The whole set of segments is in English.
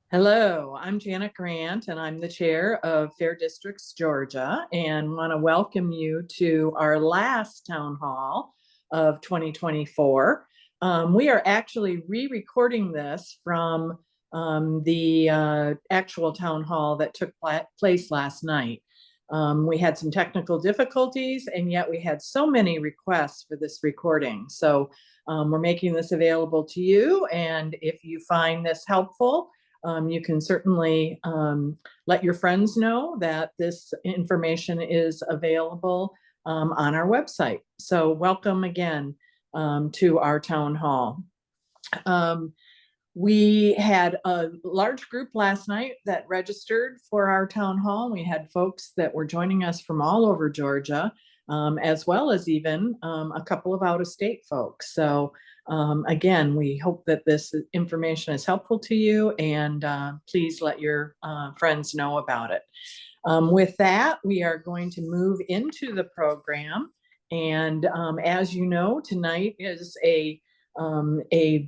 Hello, I'm Janet Grant, and I'm the chair of Fair Districts Georgia, and want to welcome you to our last town hall of 2024. We are actually re-recording this from the actual town hall that took place last night. We had some technical difficulties, and yet we had so many requests for this recording. So we're making this available to you, and if you find this helpful, you can certainly let your friends know that this information is available on our website. So welcome again to our town hall. Um, we had a large group last night that registered for our town hall. We had folks that were joining us from all over Georgia, as well as even a couple of out-of-state folks. So again, we hope that this information is helpful to you, and please let your friends know about it. With that, we are going to move into the program. And as you know, tonight is a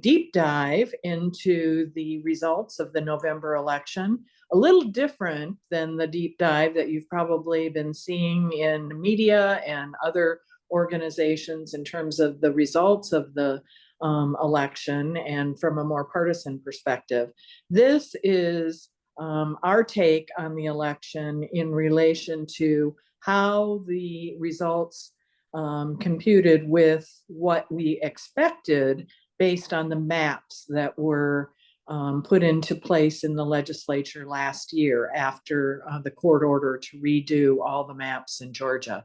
deep dive into the results of the November election, a little different than the deep dive that you've probably been seeing in media and other organizations in terms of the results of the election and from a more partisan perspective. This is our take on the election in relation to how the results computed with what we expected based on the maps that were put into place in the legislature last year after the court order to redo all the maps in Georgia.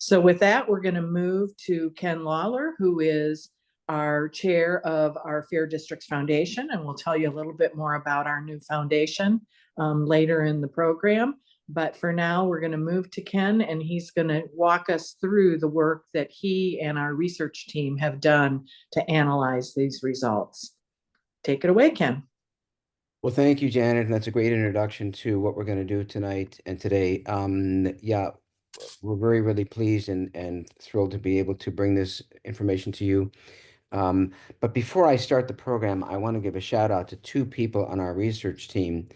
So with that, we're going to move to Ken Lawler, who is our chair of our Fair Districts Foundation, and we'll tell you a little bit more about our new foundation later in the program. But for now, we're going to move to Ken, and he's going to walk us through the work that he and our research team have done to analyze these results. Take it away, Ken. Well, thank you, Janet, and that's a great introduction to what we're going to do tonight and today. Yeah, we're really pleased and thrilled to be able to bring this information to you. But before I start the program, I want to give a shout out to two people on our research team.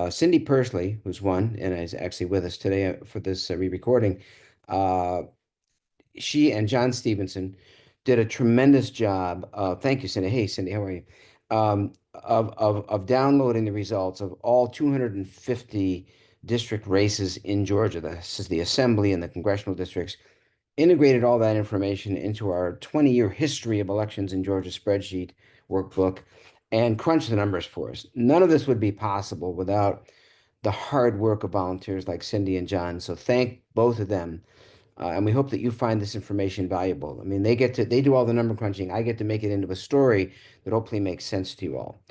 Cindy Persley, who's one and is actually with us today for this re-recording. Uh, she and John Stevenson did a tremendous job of, thank you, Cindy. Hey, Cindy, how are you? Of downloading the results of all 250 district races in Georgia. This is the assembly and the congressional districts. Integrated all that information into our 20-year history of elections in Georgia spreadsheet workbook and crunched the numbers for us. None of this would be possible without the hard work of volunteers like Cindy and John. So thank both of them. And we hope that you find this information valuable. I mean, they do all the number crunching. I get to make it into a story that hopefully makes sense to you all.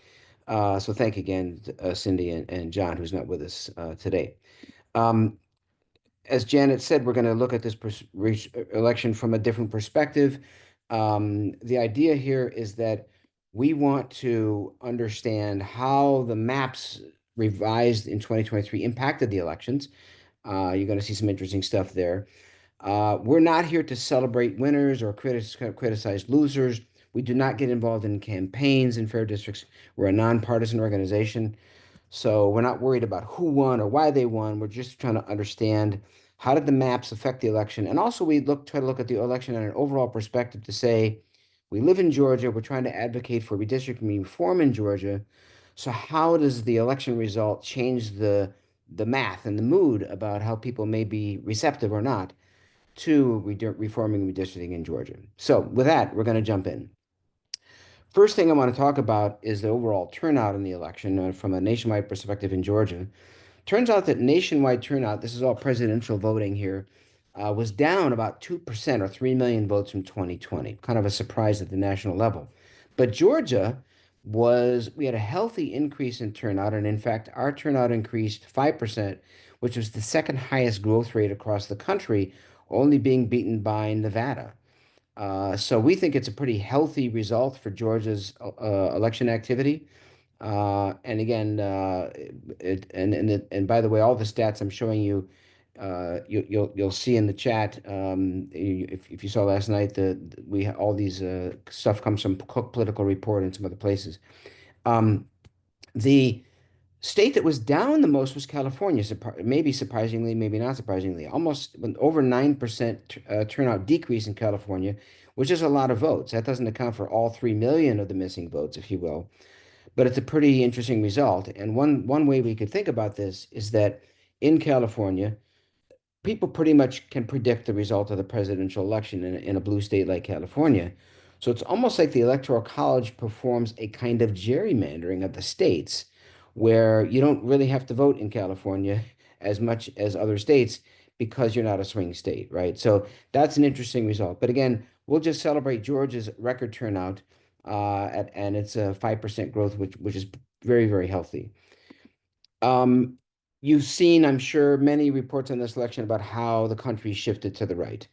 So thank you again, Cindy and John, who's not with us today. Um, as Janet said, we're going to look at this election from a different perspective. The idea here is that we want to understand how the maps revised in 2023 impacted the elections. You're going to see some interesting stuff there. We're not here to celebrate winners or criticize losers. We do not get involved in campaigns in fair districts. We're a nonpartisan organization. So we're not worried about who won or why they won. We're just trying to understand how did the maps affect the election. And also we try to look at the election on an overall perspective to say, we live in Georgia. We're trying to advocate for redistricting reform in Georgia. So how does the election result change the math and the mood about how people may be receptive or not to reforming redistricting in Georgia? So with that, we're going to jump in. First thing I want to talk about is the overall turnout in the election from a nationwide perspective in Georgia. Turns out that nationwide turnout, this is all presidential voting here, was down about 2% or 3 million votes from 2020. Kind of a surprise at the national level. But Georgia we had a healthy increase in turnout. And in fact, our turnout increased 5%, which was the second highest growth rate across the country, only being beaten by Nevada. So we think it's a pretty healthy result for Georgia's election activity. And again, and by the way, all the stats I'm showing you, you'll see in the chat. If you saw last night, all these stuff comes from Cook Political Report and some other places. The State that was down the most was California, maybe surprisingly, maybe not surprisingly. Almost over 9% turnout decrease in California, which is a lot of votes. That doesn't account for all 3 million of the missing votes, if you will. But it's a pretty interesting result. And one way we could think about this is that in California, people pretty much can predict the result of the presidential election in a blue state like California. So it's almost like the Electoral College performs a kind of gerrymandering of the states where you don't really have to vote in California as much as other states because you're not a swing state, right? So that's an interesting result. But again, we'll just celebrate Georgia's record turnout and it's a 5% growth, which is very, very healthy. Um, you've seen, I'm sure, many reports on this election about how the country shifted to the right.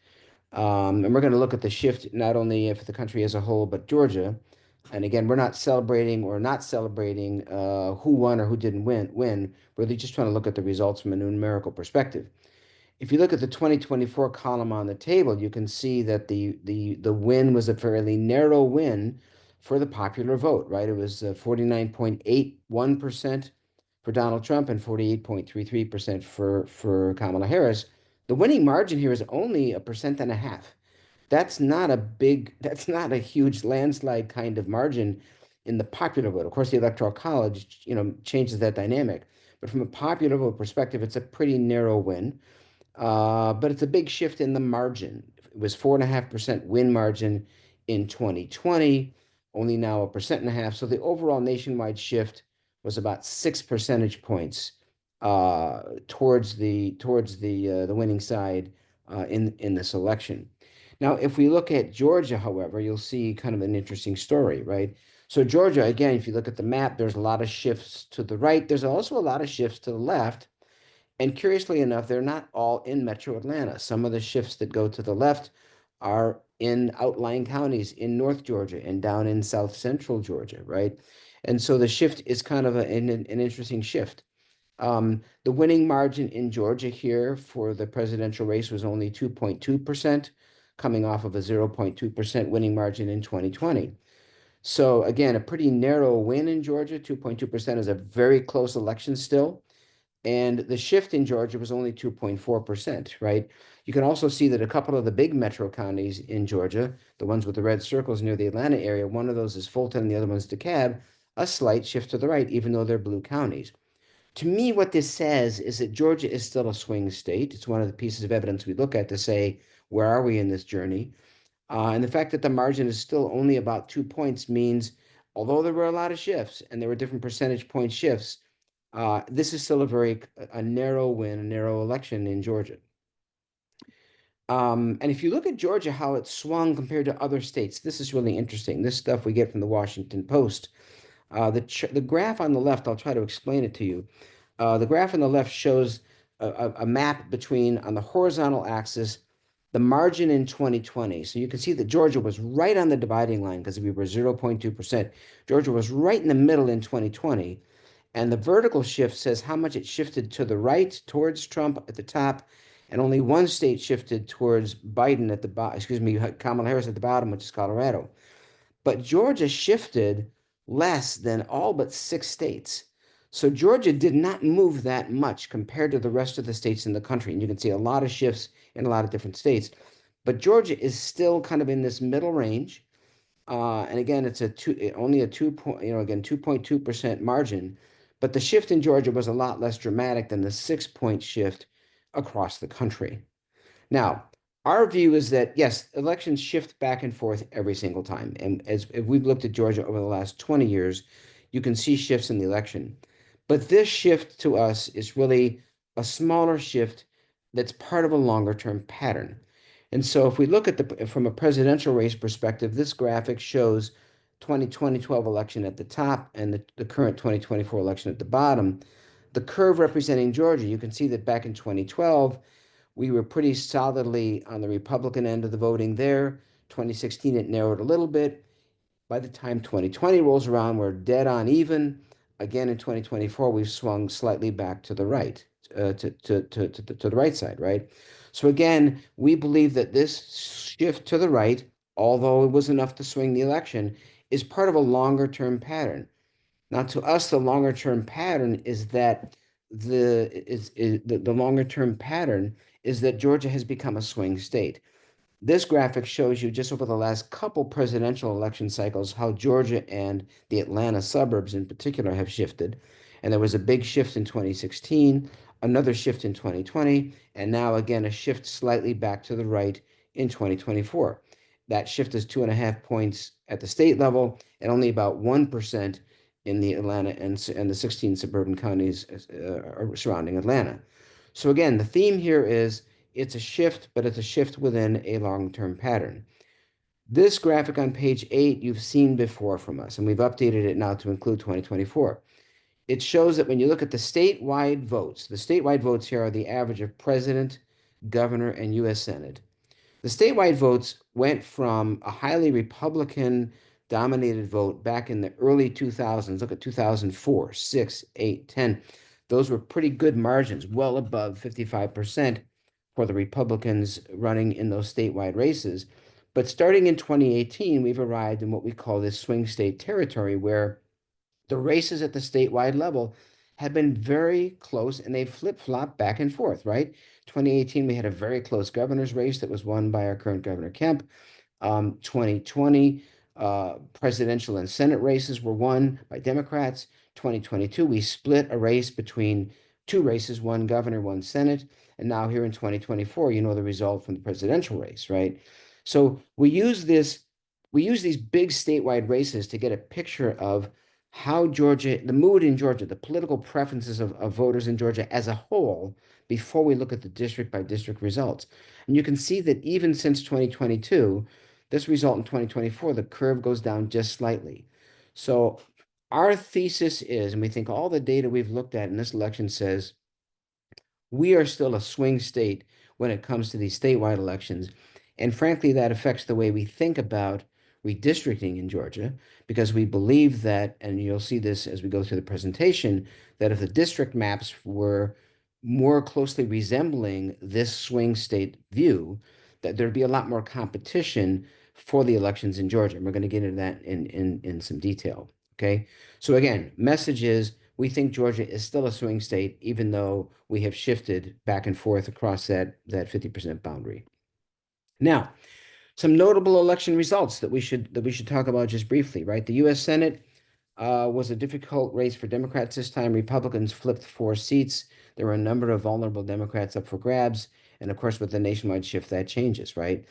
And we're going to look at the shift not only for the country as a whole, but Georgia. And again, we're not celebrating or not celebrating who won or who didn't win. We're really just trying to look at the results from a numerical perspective. If you look at the 2024 column on the table, you can see that the win was a fairly narrow win for the popular vote, right? It was 49.81% for Donald Trump and 48.33% for Kamala Harris. The winning margin here is only 1.5%. That's not a huge landslide kind of margin in the popular vote. Of course, the Electoral College, changes that dynamic. But from a popular vote perspective, it's a pretty narrow win. But it's a big shift in the margin. It was 4.5% win margin in 2020, only now 1.5%. So the overall nationwide shift was about 6 percentage points towards the winning side in this election. Now, if we look at Georgia, however, you'll see kind of an interesting story, right? So Georgia, again, if you look at the map, there's a lot of shifts to the right. There's also a lot of shifts to the left. And curiously enough, they're not all in Metro Atlanta. Some of the shifts that go to the left are in outlying counties in North Georgia and down in South Central Georgia, right? And so the shift is kind of an interesting shift. The winning margin in Georgia here for the presidential race was only 2.2%, coming off of a 0.2% winning margin in 2020. So again, a pretty narrow win in Georgia. 2.2% is a very close election still. And the shift in Georgia was only 2.4%, right? You can also see that a couple of the big metro counties in Georgia, the ones with the red circles near the Atlanta area, one of those is Fulton and the other one's DeKalb, a slight shift to the right, even though they're blue counties. To me, what this says is that Georgia is still a swing state. It's one of the pieces of evidence we look at to say, where are we in this journey? And the fact that the margin is still only about 2 points means, although there were a lot of shifts and there were different percentage point shifts, this is still a narrow win, a narrow election in Georgia. And if you look at Georgia, how it swung compared to other states, this is really interesting. This stuff we get from the Washington Post. The graph on the left, I'll try to explain it to you. The graph on the left shows a map between, on the horizontal axis, the margin in 2020. So you can see that Georgia was right on the dividing line because we were 0.2%. Georgia was right in the middle in 2020. And the vertical shift says how much it shifted to the right towards Trump at the top, and only one state shifted towards Biden at the bottom, excuse me, Kamala Harris at the bottom, which is Colorado. But Georgia shifted less than all but 6 states. So Georgia did not move that much compared to the rest of the states in the country. And you can see a lot of shifts in a lot of different states. But Georgia is still kind of in this middle range. And again, it's only a 2 point, again, 2.2% margin. But the shift in Georgia was a lot less dramatic than the 6 point shift across the country. Now, our view is that, yes, elections shift back and forth every single time. And if we've looked at Georgia over the last 20 years, you can see shifts in the election. But this shift to us is really a smaller shift that's part of a longer term pattern. And so if we look at from a presidential race perspective, this graphic shows 2012 election at the top and the current 2024 election at the bottom. The curve representing Georgia, you can see that back in 2012, we were pretty solidly on the Republican end of the voting there. 2016, it narrowed a little bit. By the time 2020 rolls around, we're dead on even. Again, in 2024, we've swung slightly back to the right, to the right side, right? So again, we believe that this shift to the right, although it was enough to swing the election, is part of a longer term pattern. Now, to us, the longer term pattern is that the longer term pattern is that Georgia has become a swing state. This graphic shows you just over the last couple presidential election cycles how Georgia and the Atlanta suburbs in particular have shifted. And there was a big shift in 2016, another shift in 2020, and now again a shift slightly back to the right in 2024. That shift is 2.5 points at the state level and only about 1% in the Atlanta and the 16 suburban counties surrounding Atlanta. So again, the theme here is it's a shift, but it's a shift within a long-term pattern. This graphic on page 8 you've seen before from us, and we've updated it now to include 2024. It shows that when you look at the statewide votes here are the average of president, governor, and U.S. Senate. The statewide votes went from a highly Republican dominated vote back in the early 2000s. Look at 2004, 6, 8, 10. Those were pretty good margins, well above 55% for the Republicans running in those statewide races. But starting in 2018, we've arrived in what we call this swing state territory where the races at the statewide level have been very close and they've flip-flopped back and forth, right? 2018, we had a very close governor's race that was won by our current Governor Kemp. 2020, presidential and Senate races were won by Democrats. 2022, we split a race between two races, one governor, one Senate. And now here in 2024, you know the result from the presidential race, right? So we use these big statewide races to get a picture of how Georgia, the mood in Georgia, the political preferences of voters in Georgia as a whole before we look at the district by district results. And you can see that even since 2022, this result in 2024, the curve goes down just slightly. So our thesis is, and we think all the data we've looked at in this election says, we are still a swing state when it comes to these statewide elections. And frankly, that affects the way we think about redistricting in Georgia, because we believe that, and you'll see this as we go through the presentation, that if the district maps were more closely resembling this swing state view, that there'd be a lot more competition for the elections in Georgia. And we're going to get into that in some detail. Okay. So again, message is we think Georgia is still a swing state, even though we have shifted back and forth across that 50% boundary. Now, some notable election results that we should talk about just briefly, right? The U.S. Senate was a difficult race for Democrats this time. Republicans flipped 4 seats. There were a number of vulnerable Democrats up for grabs. And of course, with the nationwide shift, that changes, right?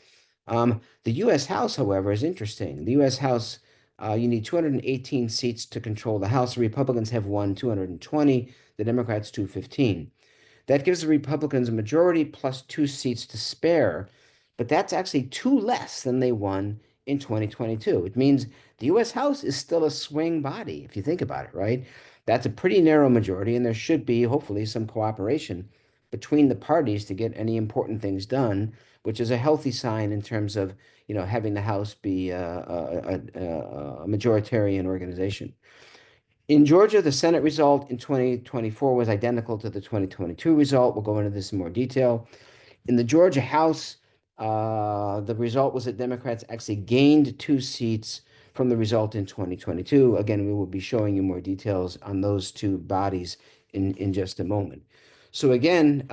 The U.S. House, however, is interesting. The U.S. House, you need 218 seats to control the House. The Republicans have won 220, the Democrats 215. That gives the Republicans a majority plus 2 seats to spare, but that's actually two less than they won in 2022. It means the U.S. House is still a swing body, if you think about it, right? That's a pretty narrow majority, and there should be, hopefully, some cooperation between the parties to get any important things done, which is a healthy sign in terms of, having the House be a majoritarian organization. In Georgia, the Senate result in 2024 was identical to the 2022 result. We'll go into this in more detail. In the Georgia House, the result was that Democrats actually gained 2 seats from the result in 2022. Again, we will be showing you more details on those two bodies in just a moment. So again,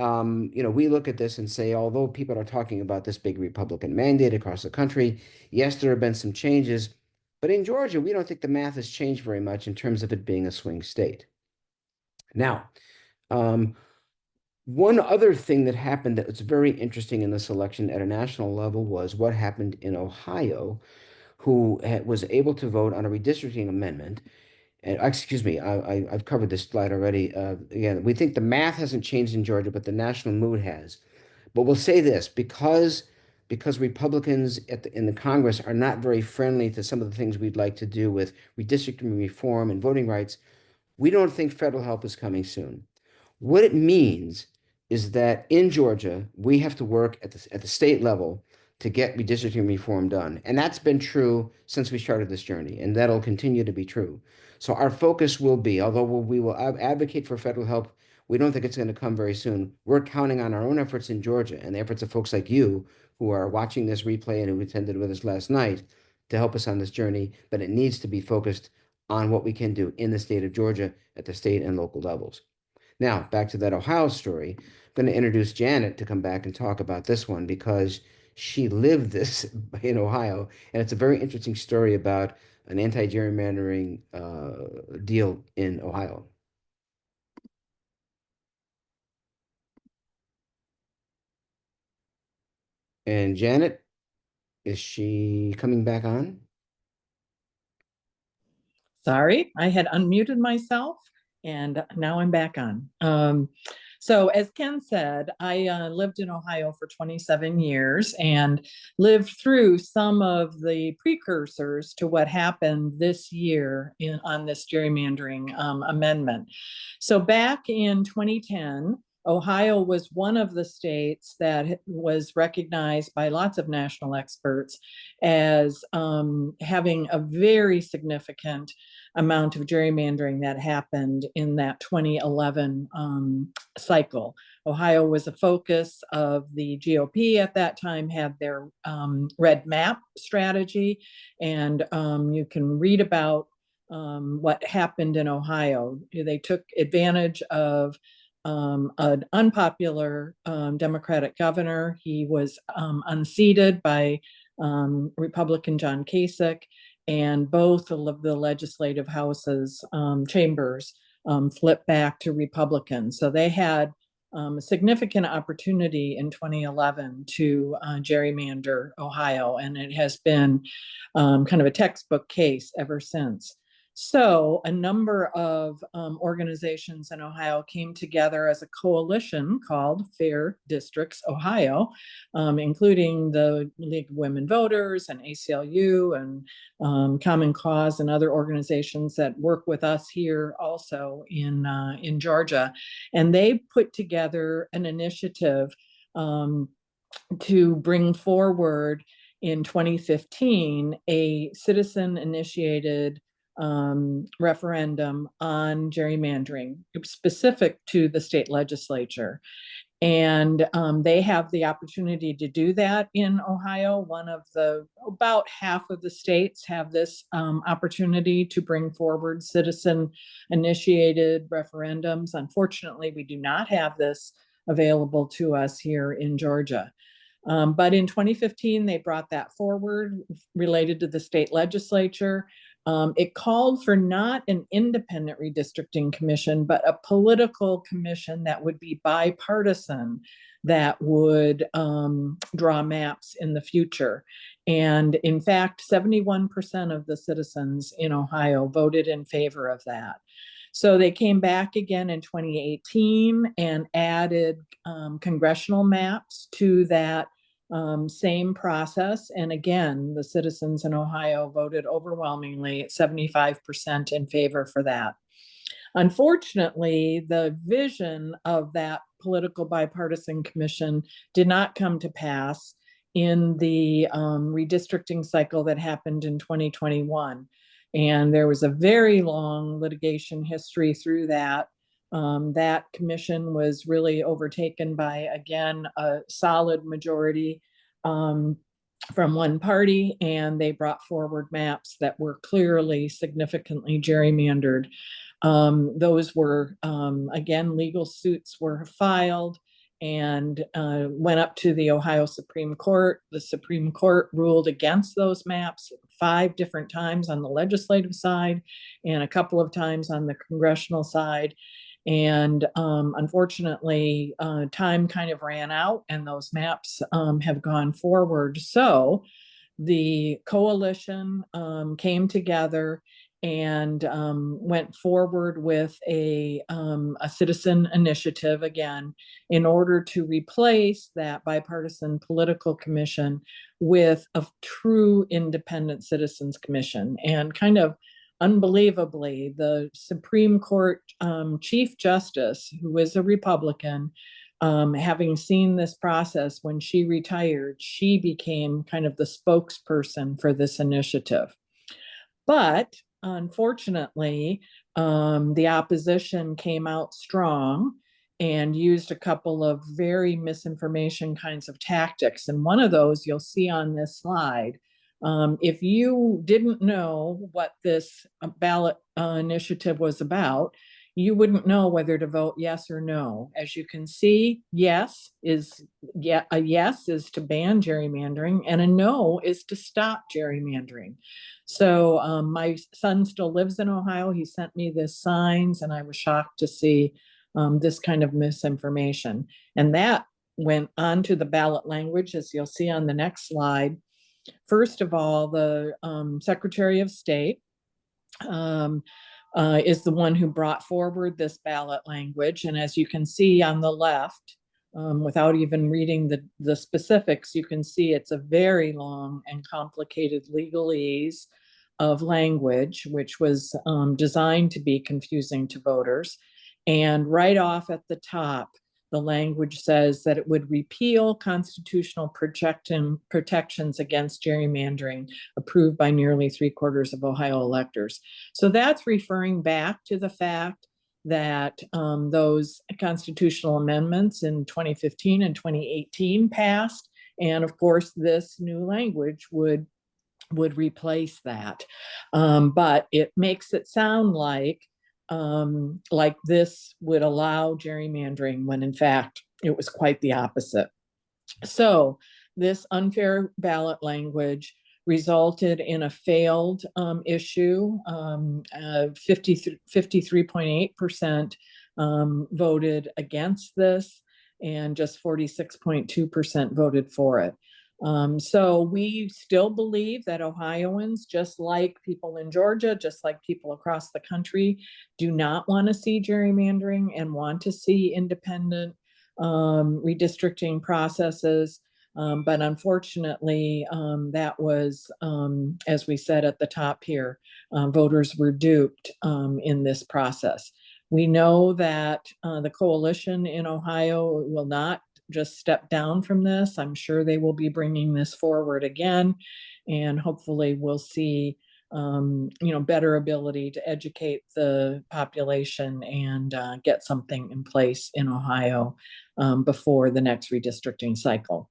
we look at this and say, although people are talking about this big Republican mandate across the country, yes, there have been some changes, but in Georgia, we don't think the math has changed very much in terms of it being a swing state. Now, one other thing that happened that was very interesting in this election at a national level was what happened in Ohio, who was able to vote on a redistricting amendment. And excuse me, I've covered this slide already. Again, we think the math hasn't changed in Georgia, but the national mood has. But we'll say this, because Republicans in the Congress are not very friendly to some of the things we'd like to do with redistricting reform and voting rights, we don't think federal help is coming soon. What it means is that in Georgia, we have to work at the state level to get redistricting reform done. And that's been true since we started this journey, and that'll continue to be true. So our focus will be, although we will advocate for federal help, we don't think it's going to come very soon. We're counting on our own efforts in Georgia and the efforts of folks like you who are watching this replay and who attended with us last night to help us on this journey, but it needs to be focused on what we can do in the state of Georgia at the state and local levels. Now, back to that Ohio story. I'm going to introduce Janet to come back and talk about this one because she lived this in Ohio, and it's a very interesting story about an anti-gerrymandering deal in Ohio. And Janet, is she coming back on? Sorry, I had unmuted myself and now I'm back on. So as Ken said, I lived in Ohio for 27 years and lived through some of the precursors to what happened this year on this gerrymandering amendment. So back in 2010, Ohio was one of the states that was recognized by lots of national experts as having a very significant amount of gerrymandering that happened in that 2011 cycle. Ohio was a focus of the GOP at that time, had their red map strategy, and you can read about what happened in Ohio. They took advantage of an unpopular Democratic governor. He was unseated by Republican John Kasich, and both of the legislative houses chambers flipped back to Republicans. So they had a significant opportunity in 2011 to gerrymander Ohio, and it has been kind of a textbook case ever since. So a number of organizations in Ohio came together as a coalition called Fair Districts Ohio, including the League of Women Voters and ACLU and Common Cause and other organizations that work with us here also in Georgia. And they put together an initiative to bring forward in 2015 a citizen initiated referendum on gerrymandering specific to the state legislature. And they have the opportunity to do that in Ohio. About half of the states have this opportunity to bring forward citizen initiated referendums. Unfortunately, we do not have this available to us here in Georgia. But in 2015, they brought that forward related to the state legislature. It called for not an independent redistricting commission, but a political commission that would be bipartisan, that would draw maps in the future. And in fact, 71% of the citizens in Ohio voted in favor of that. So they came back again in 2018 and added congressional maps to that same process. And again, the citizens in Ohio voted overwhelmingly at 75% in favor for that. Unfortunately, the vision of that political bipartisan commission did not come to pass in the redistricting cycle that happened in 2021. And there was a very long litigation history through that. That commission was really overtaken by, again, a solid majority from one party, and they brought forward maps that were clearly significantly gerrymandered. Those were, again, legal suits were filed and went up to the Ohio Supreme Court. The Supreme Court ruled against those maps 5 different times on the legislative side and a couple of times on the congressional side. And unfortunately, time kind of ran out and those maps have gone forward. So the coalition came together and went forward with a citizen initiative again in order to replace that bipartisan political commission with a true independent citizens commission. And kind of unbelievably, the Supreme Court Chief Justice, who is a Republican, having seen this process when she retired, she became kind of the spokesperson for this initiative. But unfortunately, the opposition came out strong and used a couple of very misinformation kinds of tactics. And one of those you'll see on this slide. If you didn't know what this ballot initiative was about, you wouldn't know whether to vote yes or no. As you can see, a yes is to ban gerrymandering, and a no is to stop gerrymandering. So my son still lives in Ohio. He sent me this signs, and I was shocked to see this kind of misinformation. And that went on to the ballot language, as you'll see on the next slide. First of all, the Secretary of State um, is the one who brought forward this ballot language. And as you can see on the left, without even reading the specifics, you can see it's a very long and complicated legalese of language, which was designed to be confusing to voters. And right off at the top, the language says that it would repeal constitutional protections against gerrymandering approved by nearly 3/4 of Ohio electors. So that's referring back to the fact that those constitutional amendments in 2015 and 2018 passed. And of course, this new language would replace that. But it makes it sound like this would allow gerrymandering when in fact it was quite the opposite. So this unfair ballot language resulted in a failed issue. 53.8% voted against this, and just 46.2% voted for it. So we still believe that Ohioans, just like people in Georgia, just like people across the country, do not want to see gerrymandering and want to see independent redistricting processes. But unfortunately, that was, as we said at the top here, voters were duped in this process. We know that the coalition in Ohio will not just step down from this. I'm sure they will be bringing this forward again, and hopefully we'll see better ability to educate the population and get something in place in Ohio before the next redistricting cycle.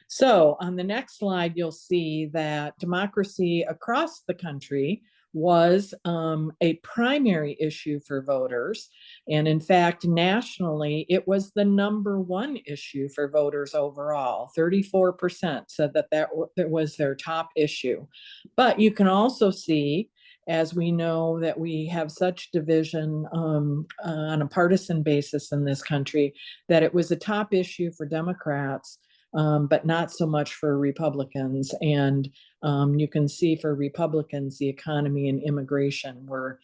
So on the next slide, you'll see that democracy across the country was a primary issue for voters. And in fact, nationally, it was the #1 issue for voters overall. 34% said that was their top issue. But you can also see, as we know that we have such division on a partisan basis in this country, that it was a top issue for Democrats, but not so much for Republicans. And you can see for Republicans, the economy and immigration were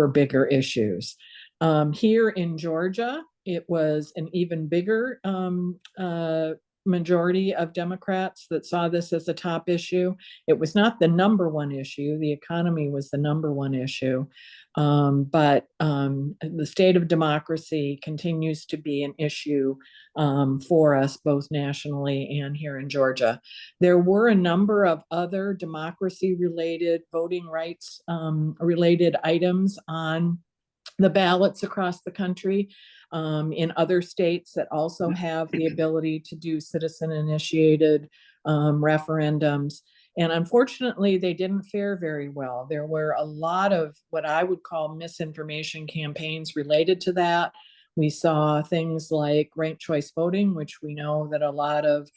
bigger issues. Here in Georgia, it was an even bigger majority of Democrats that saw this as a top issue. It was not the #1 issue. The economy was the #1 issue. But the state of democracy continues to be an issue for us, both nationally and here in Georgia. There were a number of other democracy-related, voting rights related items on the ballots across the country in other states that also have the ability to do citizen-initiated referendums. And unfortunately, they didn't fare very well. There were a lot of what I would call misinformation campaigns related to that. We saw things like ranked choice voting, which we know that a lot of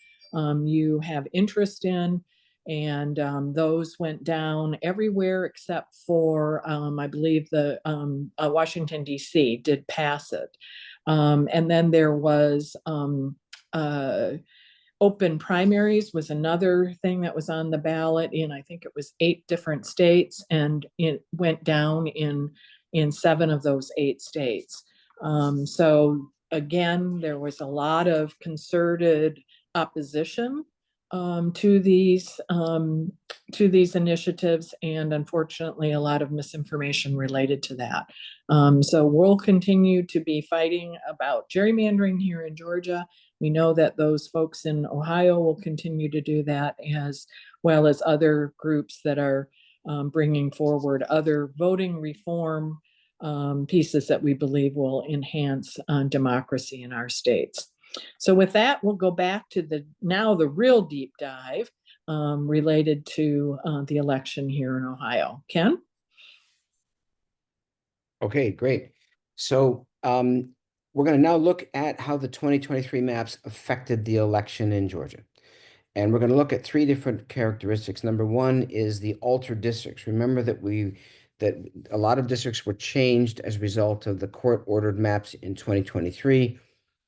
you have interest in. And those went down everywhere except for, I believe, the Washington, D.C. did pass it. And then there was open primaries was another thing that was on the ballot in, I think it was 8 different states, and it went down in 7 of those 8 states. So again, there was a lot of concerted opposition to these initiatives, and unfortunately, a lot of misinformation related to that. So we'll continue to be fighting about gerrymandering here in Georgia. We know that those folks in Ohio will continue to do that, as well as other groups that are bringing forward other voting reform pieces that we believe will enhance democracy in our states. So with that, we'll go back to the real deep dive. related to the election here in Ohio. Ken? Okay, great. So we're going to now look at how the 2023 maps affected the election in Georgia. And we're going to look at three different characteristics. Number one is the altered districts. Remember that a lot of districts were changed as a result of the court-ordered maps in 2023.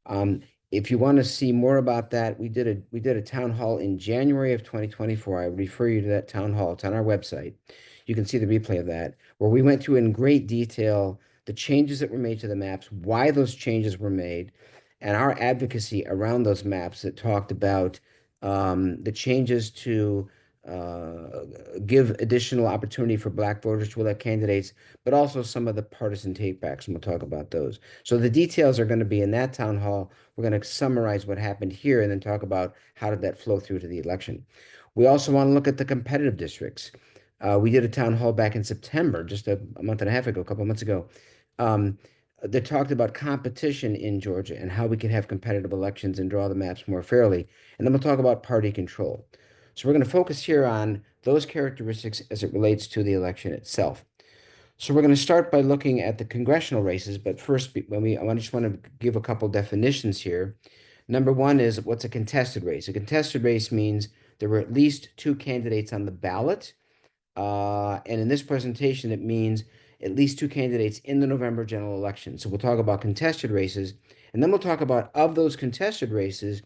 Um, if you want to see more about that, we did a town hall in January of 2024. I refer you to that town hall. It's on our website. You can see the replay of that, where we went through in great detail the changes that were made to the maps, why those changes were made, and our advocacy around those maps that talked about the changes to give additional opportunity for Black voters to elect candidates, but also some of the partisan takebacks, and we'll talk about those. So the details are going to be in that town hall. We're going to summarize what happened here and then talk about how did that flow through to the election. We also want to look at the competitive districts. We did a town hall back in September, just a month and a half ago, a couple of months ago, um, that talked about competition in Georgia and how we can have competitive elections and draw the maps more fairly. And then we'll talk about party control. So we're going to focus here on those characteristics as it relates to the election itself. So we're going to start by looking at the congressional races, but first, I just want to give a couple definitions here. Number one is what's a contested race? A contested race means there were at least two candidates on the ballot. And in this presentation, it means at least two candidates in the November general election. So we'll talk about contested races, and then we'll talk about of those contested races,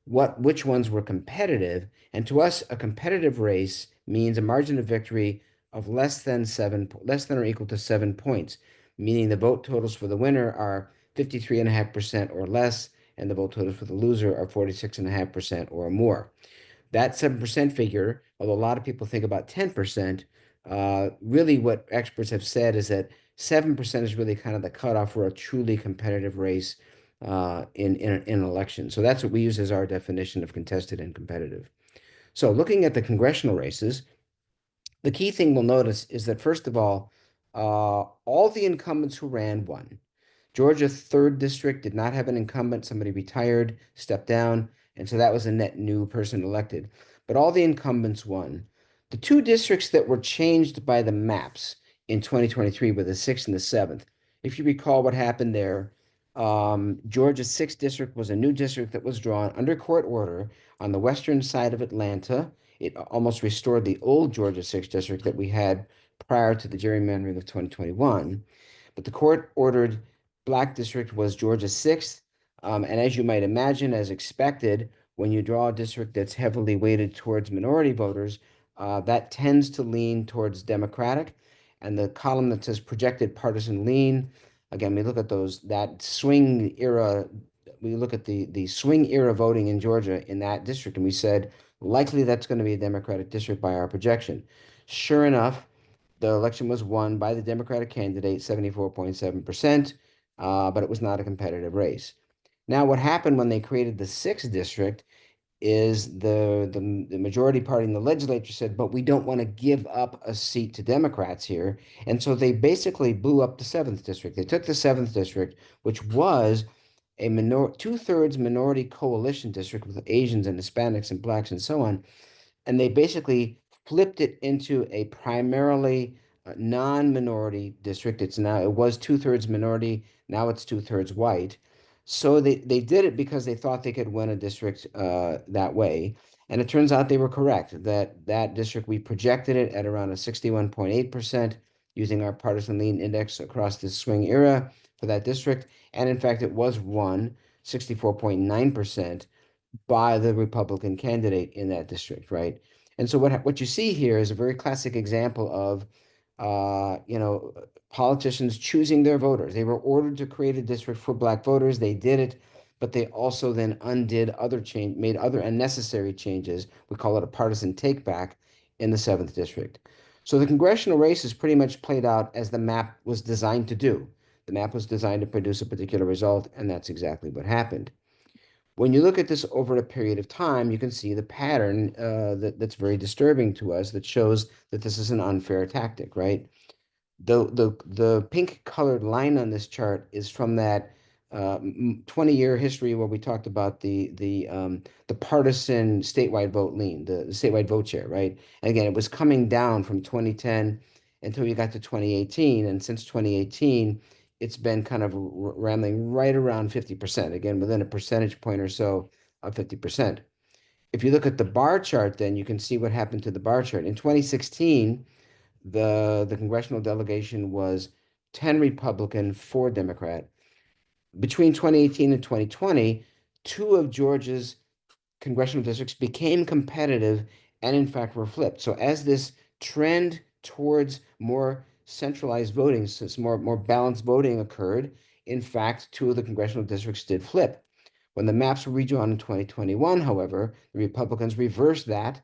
which ones were competitive. And to us, a competitive race means a margin of victory of less than or equal to 7 points, meaning the vote totals for the winner are 53.5% or less, and the vote totals for the loser are 46.5% or more. That 7% figure, although a lot of people think about 10%, really what experts have said is that 7% is really kind of the cutoff for a truly competitive race in an election. So that's what we use as our definition of contested and competitive. So looking at the congressional races, the key thing we'll notice is that, first of all the incumbents who ran won. Georgia 3rd District did not have an incumbent. Somebody retired, stepped down, and so that was a net new person elected. But all the incumbents won. The two districts that were changed by the maps in 2023 were the 6th and the 7th. If you recall what happened there, Georgia's 6th District was a new district that was drawn under court order on the western side of Atlanta. It almost restored the old Georgia 6th District that we had prior to the gerrymandering of 2021. But the court ordered Black District was Georgia's 6th. And as you might imagine, as expected, when you draw a district that's heavily weighted towards minority voters, that tends to lean towards Democratic. And the column that says projected partisan lean, again, we look at that swing era, we look at the swing era voting in Georgia in that district, and we said, likely that's going to be a Democratic district by our projection. Sure enough, the election was won by the Democratic candidate, 74.7%, but it was not a competitive race. Now, what happened when they created the 6th district is the majority party in the legislature said, but we don't want to give up a seat to Democrats here. And so they basically blew up the 7th district. They took the 7th district, which was a two-thirds minority coalition district with Asians and Hispanics and Blacks and so on, and they basically flipped it into a primarily non-minority district. It was two-thirds minority, now it's two-thirds white. So they did it because they thought they could win a district that way. And it turns out they were correct, that district, we projected it at around a 61.8% using our partisan lean index across the swing era for that district. And in fact, it was won 64.9% by the Republican candidate in that district, right? And so what you see here is a very classic example of, politicians choosing their voters. They were ordered to create a district for Black voters. They did it, but they also then made other unnecessary changes. We call it a partisan takeback in the 7th district. So the congressional race is pretty much played out as the map was designed to do. The map was designed to produce a particular result, and that's exactly what happened. When you look at this over a period of time, you can see the pattern that's very disturbing to us that shows that this is an unfair tactic, right? The pink colored line on this chart is from that 20-year history where we talked about the partisan statewide vote lean, the statewide vote share, right? And again, it was coming down from 2010 until we got to 2018, and since 2018, it's been kind of rambling right around 50%, again, within a percentage point or so of 50%. If you look at the bar chart, then you can see what happened to the bar chart. In 2016, the congressional delegation was 10 Republican, 4 Democrat. Between 2018 and 2020, two of Georgia's congressional districts became competitive and, in fact, were flipped. So, as this trend towards more centralized voting, since more balanced voting occurred, in fact, two of the congressional districts did flip. When the maps were redrawn in 2021, however, the Republicans reversed that.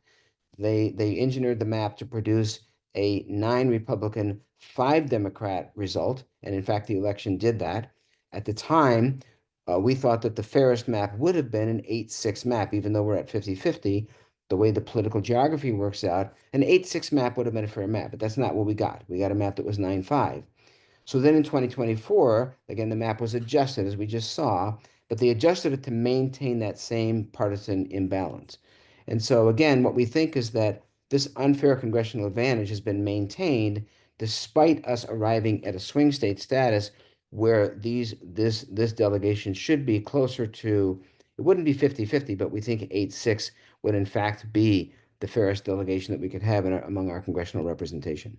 They engineered the map to produce a 9 Republican, 5 Democrat result, and in fact, the election did that. At the time, we thought that the fairest map would have been an 8-6 map, even though we're at 50-50. The way the political geography works out, an 8-6 map would have been a fair map, but that's not what we got. We got a map that was 9-5. So then in 2024, again, the map was adjusted, as we just saw, but they adjusted it to maintain that same partisan imbalance. And so again, what we think is that this unfair congressional advantage has been maintained despite us arriving at a swing state status where this delegation should be closer to, it wouldn't be 50-50, but we think 8-6 would in fact be the fairest delegation that we could have among our congressional representation.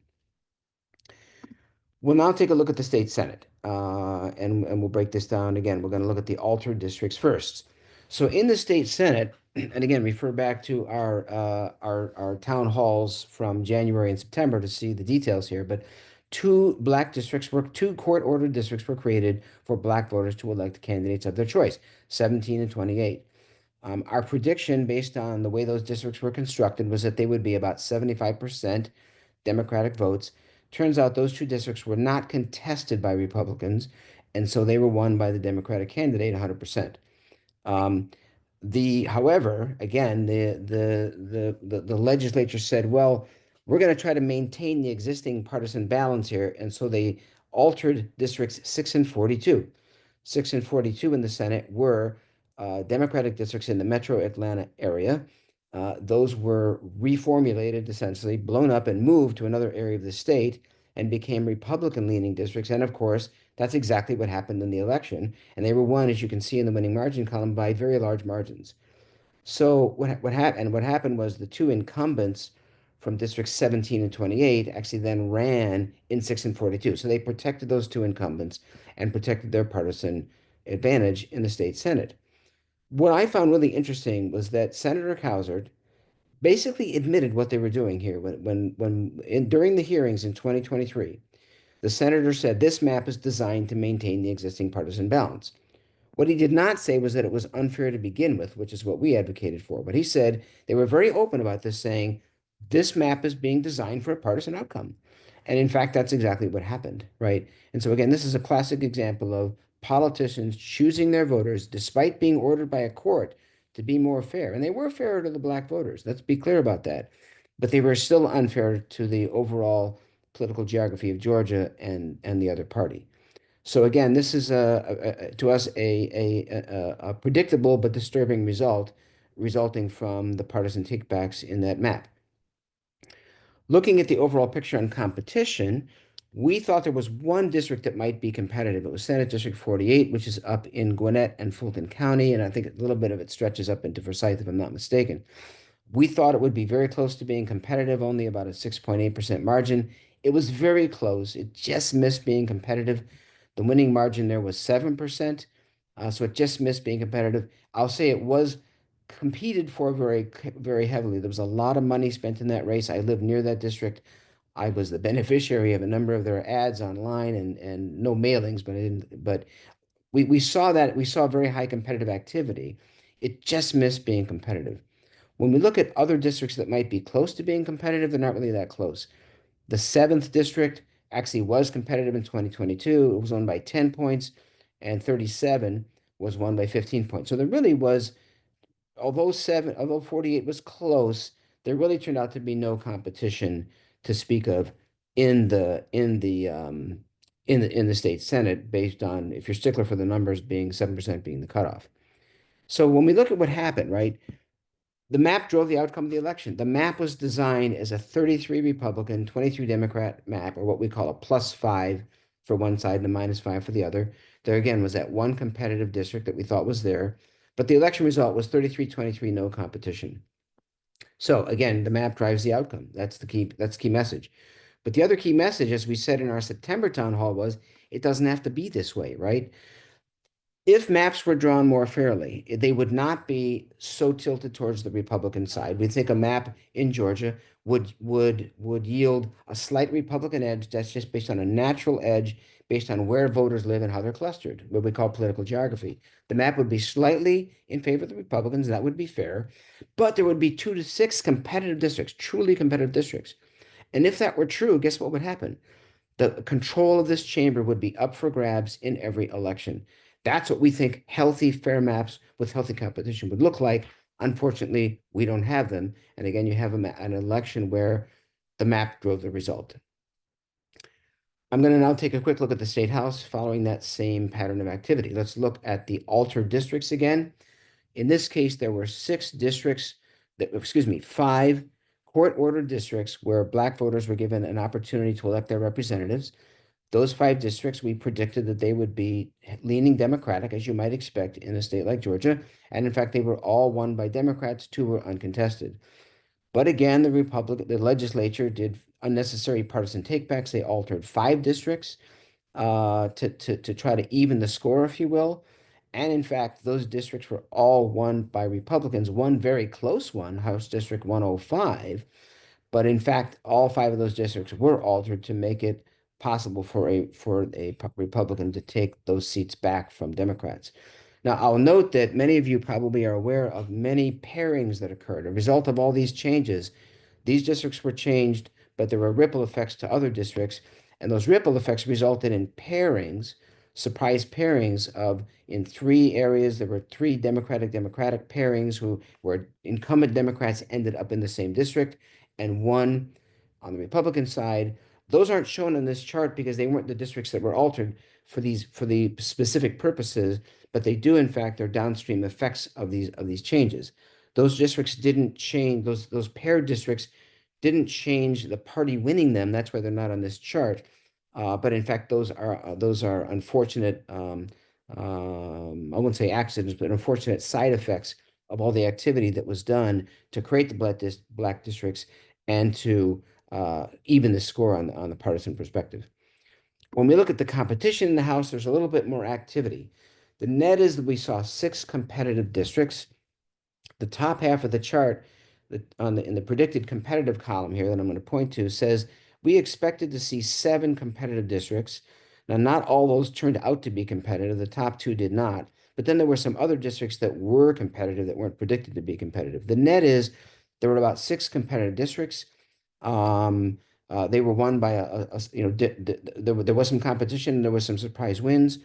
We'll now take a look at the state Senate, and we'll break this down again. We're going to look at the altered districts first. So in the state Senate, and again, refer back to our town halls from January and September to see the details here, but two court-ordered districts were created for Black voters to elect candidates of their choice, 17 and 28. Our prediction, based on the way those districts were constructed, was that they would be about 75% Democratic votes. Turns out those two districts were not contested by Republicans, and so they were won by the Democratic candidate 100%. However, again, the legislature said, well, we're going to try to maintain the existing partisan balance here, and so they altered districts 6 and 42. 6 and 42 in the Senate were Democratic districts in the metro Atlanta area. Those were reformulated, essentially, blown up and moved to another area of the state and became Republican-leaning districts. And of course, that's exactly what happened in the election. And they were won, as you can see in the winning margin column, by very large margins. So what happened was the two incumbents from districts 17 and 28 actually then ran in 6 and 42. So they protected those two incumbents and protected their partisan advantage in the state Senate. What I found really interesting was that Senator Cowsert basically admitted what they were doing here during the hearings in 2023. The senator said this map is designed to maintain the existing partisan balance. What he did not say was that it was unfair to begin with, which is what we advocated for. But he said they were very open about this, saying this map is being designed for a partisan outcome. And in fact, that's exactly what happened, right? And so again, this is a classic example of politicians choosing their voters despite being ordered by a court to be more fair. And they were fairer to the Black voters. Let's be clear about that. But they were still unfair to the overall political geography of Georgia and the other party. So again, this is to us a predictable but disturbing result, resulting from the partisan takebacks in that map. Looking at the overall picture on competition, we thought there was one district that might be competitive. It was Senate District 48, which is up in Gwinnett and Fulton County, and I think a little bit of it stretches up into Forsyth, if I'm not mistaken. We thought it would be very close to being competitive, only about a 6.8% margin. It was very close. It just missed being competitive. The winning margin there was 7%, so it just missed being competitive. I'll say it was competed for very heavily. There was a lot of money spent in that race. I live near that district. I was the beneficiary of a number of their ads online and no mailings, but we saw that we saw very high competitive activity. It just missed being competitive. When we look at other districts that might be close to being competitive, they're not really that close. The 7th district actually was competitive in 2022. It was won by 10 points, and 37 was won by 15 points. So there really was, although 48 was close, there really turned out to be no competition to speak of in the in the state Senate based on, if you're stickler for the numbers, being 7% being the cutoff. So when we look at what happened, right, the map drove the outcome of the election. The map was designed as a 33 Republican, 23 Democrat map, or what we call a +5 for one side and a -5 for the other. There again was that one competitive district that we thought was there, but the election result was 33-23, no competition. So again, the map drives the outcome. That's the key message. But the other key message, as we said in our September town hall, was it doesn't have to be this way, right? If maps were drawn more fairly, they would not be so tilted towards the Republican side. We think a map in Georgia would yield a slight Republican edge that's just based on a natural edge, based on where voters live and how they're clustered, what we call political geography. The map would be slightly in favor of the Republicans, that would be fair, but there would be 2 to 6 competitive districts, truly competitive districts. And if that were true, guess what would happen? The control of this chamber would be up for grabs in every election. That's what we think healthy, fair maps with healthy competition would look like. Unfortunately, we don't have them. And again, you have an election where the map drove the result. I'm going to now take a quick look at the State House following that same pattern of activity. Let's look at the altered districts again. In this case, there were 6 districts that, excuse me, 5 court-ordered districts where Black voters were given an opportunity to elect their representatives. Those 5 districts, we predicted that they would be leaning Democratic, as you might expect in a state like Georgia. And in fact, they were all won by Democrats. 2 were uncontested. But again, the legislature did unnecessary partisan takebacks. They altered 5 districts to try to even the score, if you will. And in fact, those districts were all won by Republicans. One very close one, House District 105. But in fact, all 5 of those districts were altered to make it possible for a Republican to take those seats back from Democrats. Now, I'll note that many of you probably are aware of many pairings that occurred. A result of all these changes, these districts were changed, but there were ripple effects to other districts, and those ripple effects resulted in pairings, surprise pairings of in 3 areas. There were 3 Democratic pairings where incumbent Democrats ended up in the same district, and one on the Republican side. Those aren't shown in this chart because they weren't the districts that were altered for the specific purposes, but they do in fact are downstream effects of these changes. Those districts didn't change, those paired districts didn't change the party winning them. That's why they're not on this chart. But in fact, those are unfortunate, I wouldn't say accidents, but unfortunate side effects of all the activity that was done to create the black districts and to even the score on the partisan perspective. When we look at the competition in the House, there's a little bit more activity. The net is that we saw 6 competitive districts. The top half of the chart in the predicted competitive column here that I'm going to point to says we expected to see 7 competitive districts. Now, not all those turned out to be competitive. The top 2 did not. But then there were some other districts that were competitive that weren't predicted to be competitive. The net is there were about 6 competitive districts. They were won by there was some competition. There was some surprise wins.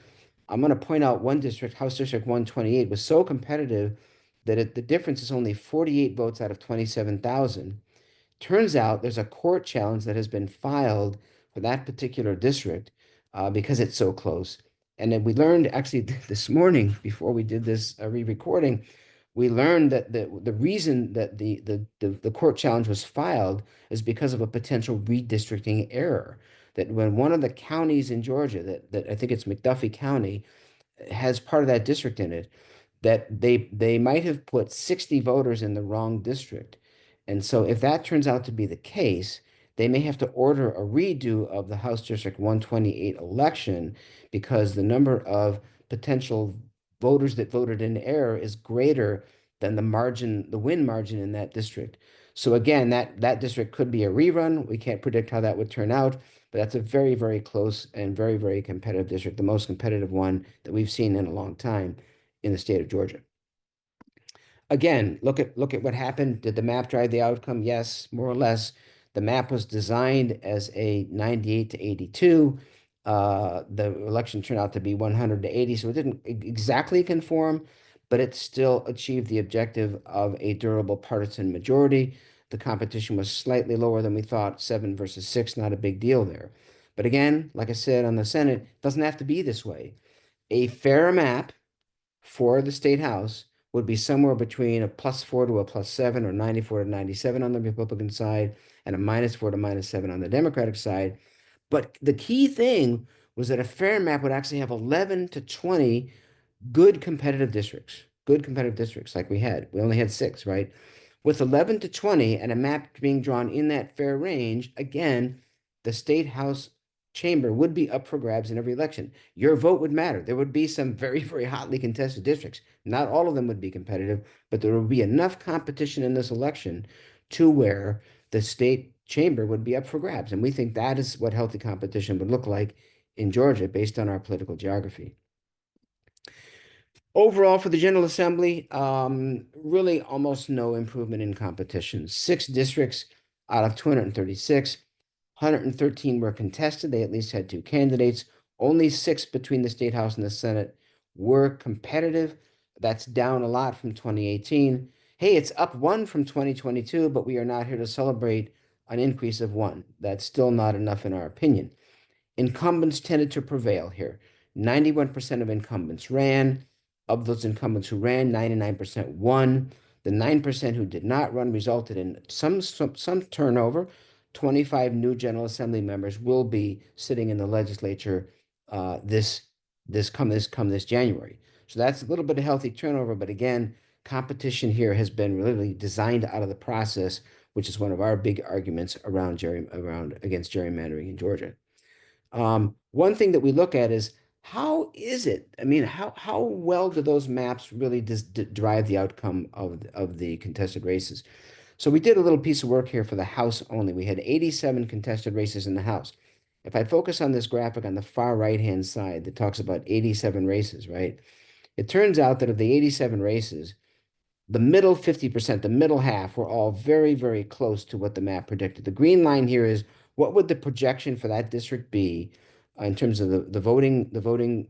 I'm going to point out one district, House District 128, was so competitive that the difference is only 48 votes out of 27,000. Turns out there's a court challenge that has been filed for that particular district because it's so close. And then we learned actually this morning before we did this re-recording, we learned that the reason that the court challenge was filed is because of a potential redistricting error. That when one of the counties in Georgia, that I think it's McDuffie County, has part of that district in it, that they might have put 60 voters in the wrong district. And so if that turns out to be the case, they may have to order a redo of the House District 128 election because the number of potential voters that voted in error is greater than the win margin in that district. So again, that district could be a rerun. We can't predict how that would turn out, but that's a very, very close and very, very competitive district, the most competitive one that we've seen in a long time in the state of Georgia. Again, look at what happened. Did the map drive the outcome? Yes, more or less. The map was designed as a 98 to 82. The election turned out to be 100 to 80, so it didn't exactly conform, but it still achieved the objective of a durable partisan majority. The competition was slightly lower than we thought, 7 versus 6, not a big deal there. But again, like I said on the Senate, it doesn't have to be this way. A fair map for the state house would be somewhere between a +4 to a +7 or 94 to 97 on the Republican side and a -4 to -7 on the Democratic side. But the key thing was that a fair map would actually have 11 to 20 good competitive districts like we had. We only had six, right? With 11 to 20 and a map being drawn in that fair range, again, the state house chamber would be up for grabs in every election. Your vote would matter. There would be some very, very hotly contested districts. Not all of them would be competitive, but there would be enough competition in this election to where the state chamber would be up for grabs. And we think that is what healthy competition would look like in Georgia based on our political geography. Overall, for the General Assembly, really almost no improvement in competition. Six districts out of 236, 113 were contested. They at least had two candidates. Only six between the State House and the Senate were competitive. That's down a lot from 2018. Hey, it's up one from 2022, but we are not here to celebrate an increase of one. That's still not enough in our opinion. Incumbents tended to prevail here. 91% of incumbents ran. Of those incumbents who ran, 99% won. The 9% who did not run resulted in some turnover. 25 new General Assembly members will be sitting in the legislature this January. So that's a little bit of healthy turnover, but again, competition here has been really designed out of the process, which is one of our big arguments around against gerrymandering in Georgia. One thing that we look at is how is it? I mean, how well do those maps really drive the outcome of the contested races? So we did a little piece of work here for the House only. We had 87 contested races in the House. If I focus on this graphic on the far right-hand side that talks about 87 races, right? It turns out that of the 87 races, the middle 50%, the middle half, were all very, very close to what the map predicted. The green line here is what would the projection for that district be in terms of the voting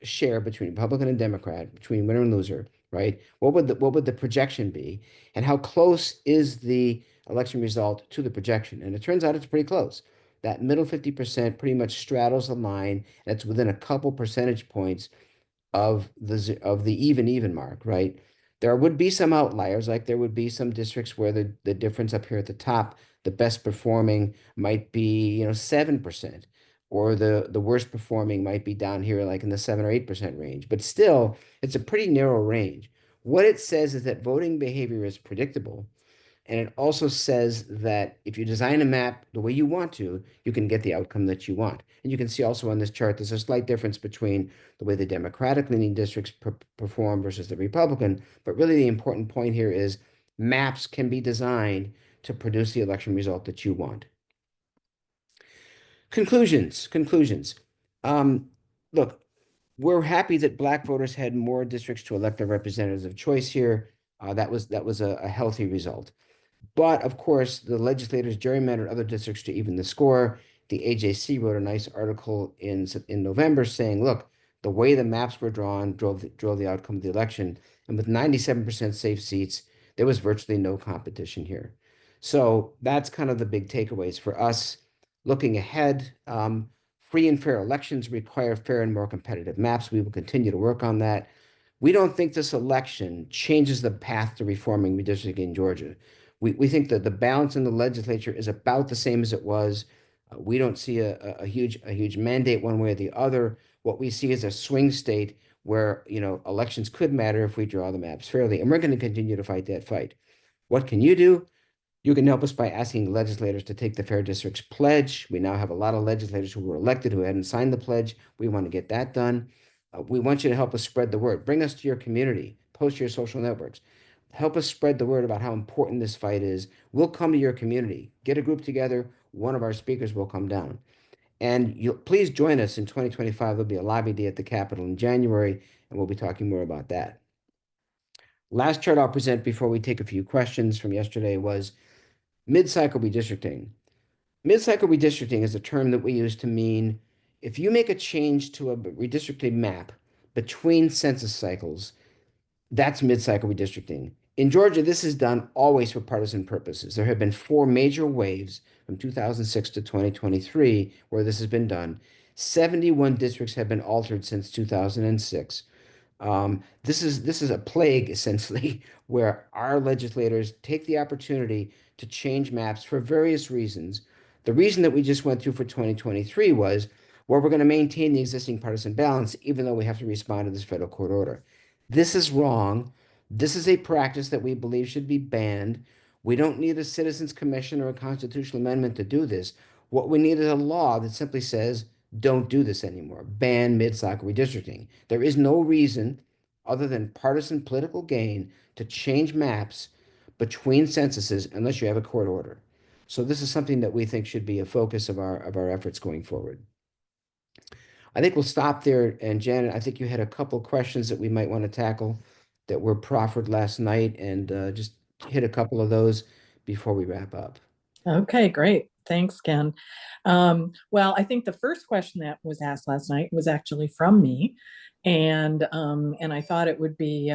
share between Republican and Democrat, between winner and loser, right? What would the projection be, and how close is the election result to the projection? And it turns out it's pretty close. That middle 50% pretty much straddles the line, and it's within a couple percentage points of the even mark, right? There would be some outliers, like there would be some districts where the difference up here at the top, the best performing might be, 7%, or the worst performing might be down here like in the 7 or 8% range. But still, it's a pretty narrow range. What it says is that voting behavior is predictable. And it also says that if you design a map the way you want to, you can get the outcome that you want. And you can see also on this chart, there's a slight difference between the way the Democratic leaning districts perform versus the Republican. But really the important point here is maps can be designed to produce the election result that you want. Conclusions. Um, Look, we're happy that Black voters had more districts to elect their representatives of choice here. That was a healthy result. But of course, the legislators gerrymandered other districts to even the score. The AJC wrote a nice article in November saying, look, the way the maps were drawn drove the outcome of the election. And with 97% safe seats, there was virtually no competition here. So that's kind of the big takeaways for us. Looking ahead, free and fair elections require fair and more competitive maps. We will continue to work on that. We don't think this election changes the path to reforming redistricting in Georgia. We think that the balance in the legislature is about the same as it was. We don't see a huge mandate one way or the other. What we see is a swing state where, elections could matter if we draw the maps fairly. And we're going to continue to fight that fight. What can you do? You can help us by asking legislators to take the Fair Districts pledge. We now have a lot of legislators who were elected who hadn't signed the pledge. We want to get that done. We want you to help us spread the word. Bring us to your community. Post to your social networks. Help us spread the word about how important this fight is. We'll come to your community. Get a group together. One of our speakers will come down. And please join us in 2025. There'll be a lobby day at the Capitol in January, and we'll be talking more about that. Last chart I'll present before we take a few questions from yesterday was mid-cycle redistricting. Mid-cycle redistricting is a term that we use to mean if you make a change to a redistricting map between census cycles, that's mid-cycle redistricting. In Georgia, this is done always for partisan purposes. There have been four major waves from 2006 to 2023, where this has been done. 71 districts have been altered since 2006. This is a plague essentially, where our legislators take the opportunity to change maps for various reasons. The reason that we just went through for 2023 was, well, we're going to maintain the existing partisan balance, even though we have to respond to this federal court order. This is wrong. This is a practice that we believe should be banned. We don't need a citizens commission or a constitutional amendment to do this. What we need is a law that simply says, don't do this anymore. Ban mid-cycle redistricting. There is no reason other than partisan political gain to change maps between censuses unless you have a court order. So this is something that we think should be a focus of our efforts going forward. I think we'll stop there. And Janet, I think you had a couple questions that we might want to tackle that were proffered last night, and just hit a couple of those before we wrap up. Okay, great. Thanks, Ken. Well, I think the first question that was asked last night was actually from me, and I thought it would be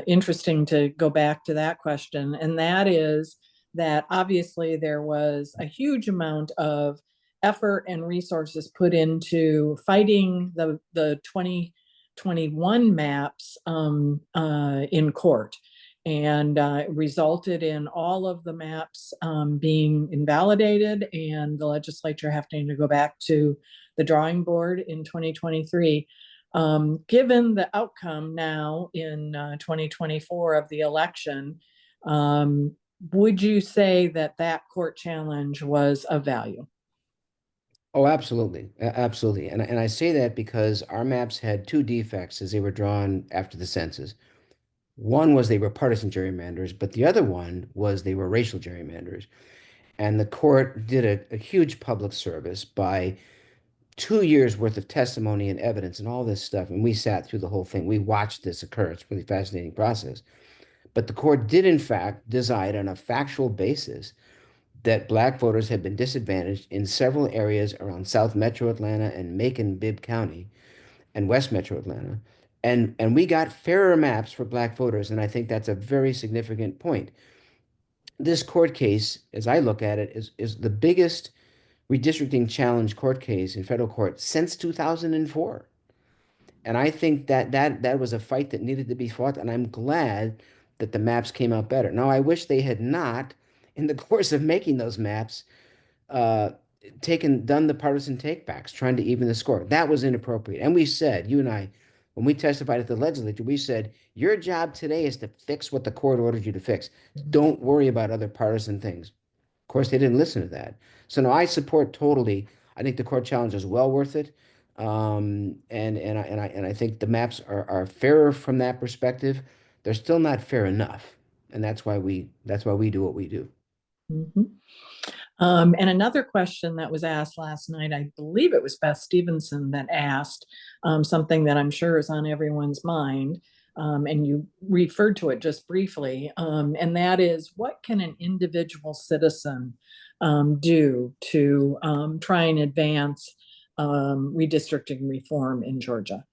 interesting to go back to that question, and that is that obviously there was a huge amount of effort and resources put into fighting the 2021 maps in court, and resulted in all of the maps being invalidated and the legislature having to go back to the drawing board in 2023. Given the outcome now in 2024 of the election, would you say that that court challenge was of value? Oh, absolutely. Absolutely. And I say that because our maps had two defects as they were drawn after the census. One was they were partisan gerrymanders, but the other one was they were racial gerrymanders. And the court did a huge public service by 2 years worth of testimony and evidence and all this stuff. And we sat through the whole thing. We watched this occur. It's a really fascinating process. But the court did, in fact, decide on a factual basis that Black voters had been disadvantaged in several areas around South Metro Atlanta and Macon-Bibb County and West Metro Atlanta. And we got fairer maps for Black voters. And I think that's a very significant point. This court case, as I look at it, is the biggest redistricting challenge court case in federal court since 2004. And I think that was a fight that needed to be fought, and I'm glad that the maps came out better. Now, I wish they had not, in the course of making those maps, uh, done the partisan takebacks, trying to even the score. That was inappropriate. And we said, you and I, when we testified at the legislature, we said, your job today is to fix what the court ordered you to fix. Don't worry about other partisan things. Of course, they didn't listen to that. So no, I support totally. I think the court challenge is well worth it. And I think the maps are fairer from that perspective. They're still not fair enough. And that's why we do what we do. Mhm. And another question that was asked last night, I believe it was Beth Stevenson that asked something that I'm sure is on everyone's mind, and you referred to it just briefly, and that is, what can an individual citizen do to try and advance redistricting reform in Georgia?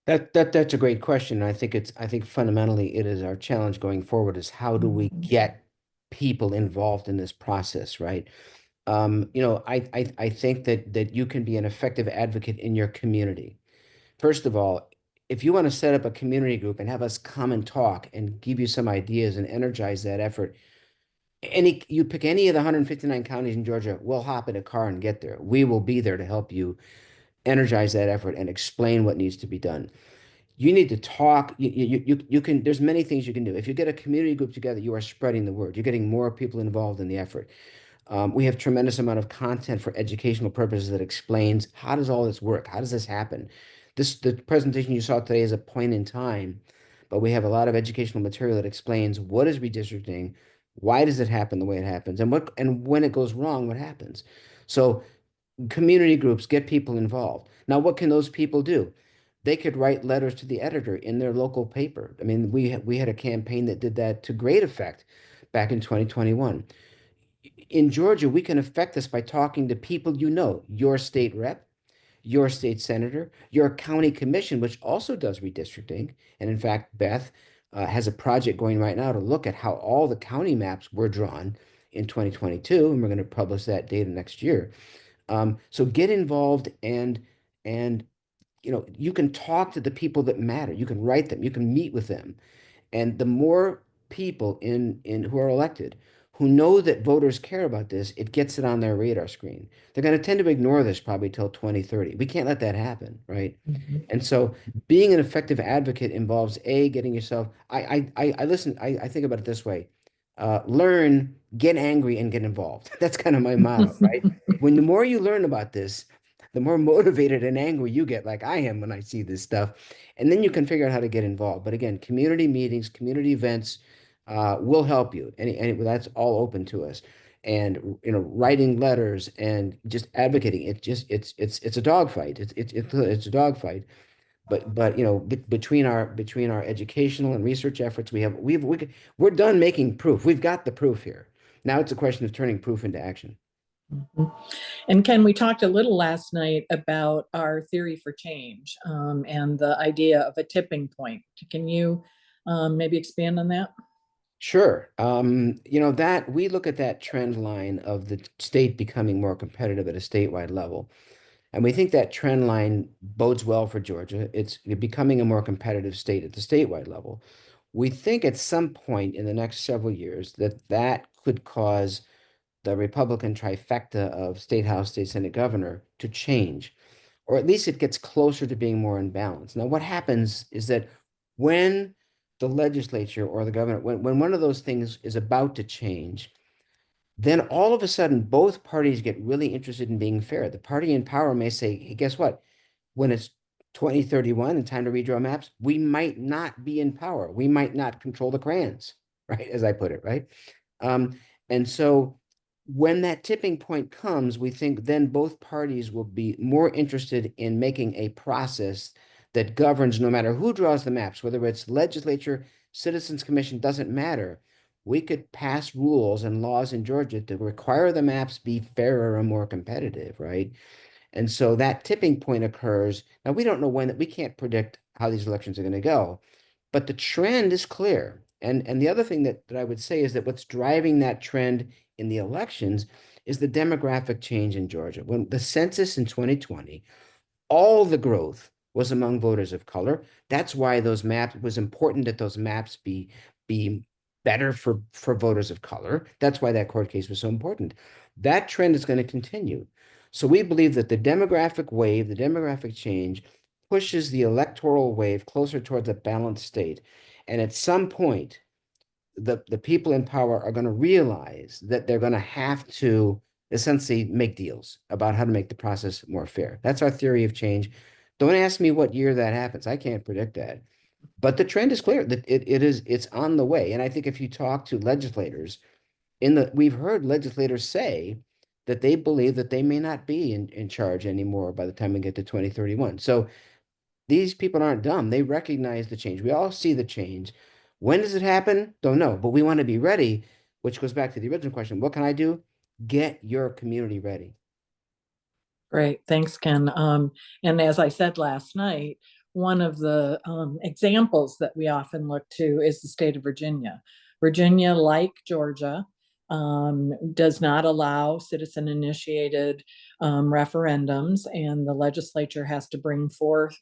That's a great question. I think fundamentally it is our challenge going forward is how do we get people involved in this process, right? I think that you can be an effective advocate in your community. First of all, if you want to set up a community group and have us come and talk and give you some ideas and energize that effort, you pick any of the 159 counties in Georgia, we'll hop in a car and get there. We will be there to help you energize that effort and explain what needs to be done. You need to talk. You can, there's many things you can do. If you get a community group together, you are spreading the word. You're getting more people involved in the effort. We have tremendous amount of content for educational purposes that explains how does all this work? How does this happen? The presentation you saw today is a point in time, but we have a lot of educational material that explains what is redistricting, why does it happen the way it happens, and when it goes wrong, what happens. So community groups get people involved. Now, what can those people do? They could write letters to the editor in their local paper. I mean, we had a campaign that did that to great effect back in 2021. In Georgia, we can affect this by talking to people you know, your state rep, your state senator, your county commission, which also does redistricting. And in fact, Beth has a project going right now to look at how all the county maps were drawn in 2022, and we're going to publish that data next year. So get involved, and you can talk to the people that matter. You can write them. You can meet with them. And the more people in who are elected who know that voters care about this, it gets it on their radar screen. They're going to tend to ignore this probably till 2030. We can't let that happen, right? Mhm. And so being an effective advocate involves A, getting yourself, I listen, I think about it this way. Learn, get angry, and get involved. That's kind of my motto, right? When the more you learn about this, the more motivated and angry you get, like I am when I see this stuff. And then you can figure out how to get involved. But again, community meetings, community events will help you. And that's all open to us. And writing letters and just advocating. It's a dogfight. It's a dogfight. But between our educational and research efforts, we're done making proof. We've got the proof here. Now it's a question of turning proof into action. Mhm. And Ken, we talked a little last night about our theory for change, and the idea of a tipping point. Can you maybe expand on that? Sure. That we look at that trend line of the state becoming more competitive at a statewide level. And we think that trend line bodes well for Georgia. It's becoming a more competitive state at the statewide level. We think at some point in the next several years that could cause the Republican trifecta of state house, state senate, governor to change, or at least it gets closer to being more in balance. Now, what happens is that when the legislature or the governor, when one of those things is about to change, then all of a sudden both parties get really interested in being fair. The party in power may say, hey, guess what? When it's 2031 and time to redraw maps, we might not be in power. We might not control the crayons, right? As I put it, right? And so when that tipping point comes, we think then both parties will be more interested in making a process that governs no matter who draws the maps, whether it's legislature, citizens commission, doesn't matter. We could pass rules and laws in Georgia to require the maps be fairer and more competitive, right? And so that tipping point occurs. Now, we don't know when, we can't predict how these elections are going to go, but the trend is clear. And the other thing that I would say is that what's driving that trend in the elections is the demographic change in Georgia. When the census in 2020, all the growth was among voters of color. That's why those maps, it was important that those maps be better for voters of color. That's why that court case was so important. That trend is going to continue. So we believe that the demographic wave, the demographic change, pushes the electoral wave closer towards a balanced state. And at some point, the people in power are going to realize that they're going to have to essentially make deals about how to make the process more fair. That's our theory of change. Don't ask me what year that happens. I can't predict that. But the trend is clear that it's on the way. And I think if you talk to legislators we've heard legislators say that they believe that they may not be in charge anymore by the time we get to 2031. So these people aren't dumb. They recognize the change. We all see the change. When does it happen? Don't know, but we want to be ready, which goes back to the original question. What can I do? Get your community ready. Great, thanks, Ken. And as I said last night, one of the examples that we often look to is the state of Virginia. Virginia, like Georgia, does not allow citizen-initiated referendums, and the legislature has to bring forth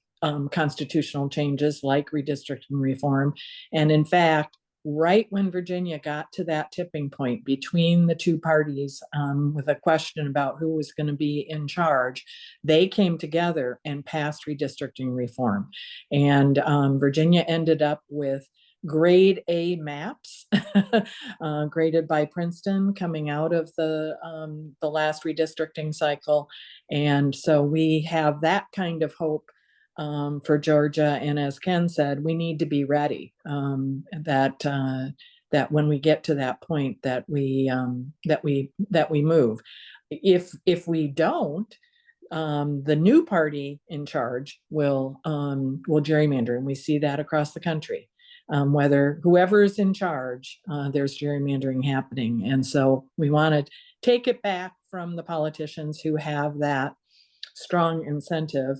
constitutional changes like redistricting reform. And in fact, right when Virginia got to that tipping point between the two parties, with a question about who was going to be in charge, they came together and passed redistricting reform. And Virginia ended up with grade A maps, graded by Princeton, coming out of the last redistricting cycle. And so we have that kind of hope for Georgia. And as Ken said, we need to be ready, that when we get to that point, that we move. If we don't, the new party in charge will gerrymander, and we see that across the country. Whether whoever is in charge, there's gerrymandering happening, and so we want to take it back from the politicians who have that strong incentive,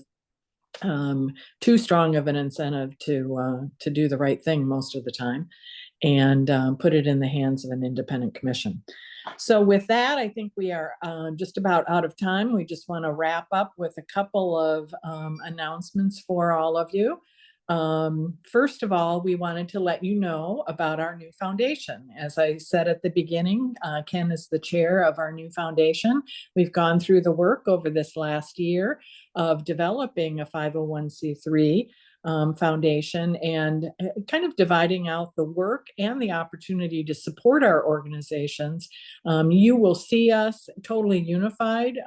too strong of an incentive to do the right thing most of the time, and put it in the hands of an independent commission. So with that, I think we are just about out of time. We just want to wrap up with a couple of announcements for all of you. First of all, we wanted to let you know about our new foundation. As I said at the beginning, Ken is the chair of our new foundation. We've gone through the work over this last year of developing a 501c3 foundation and kind of dividing out the work and the opportunity to support our organizations. You will see us totally unified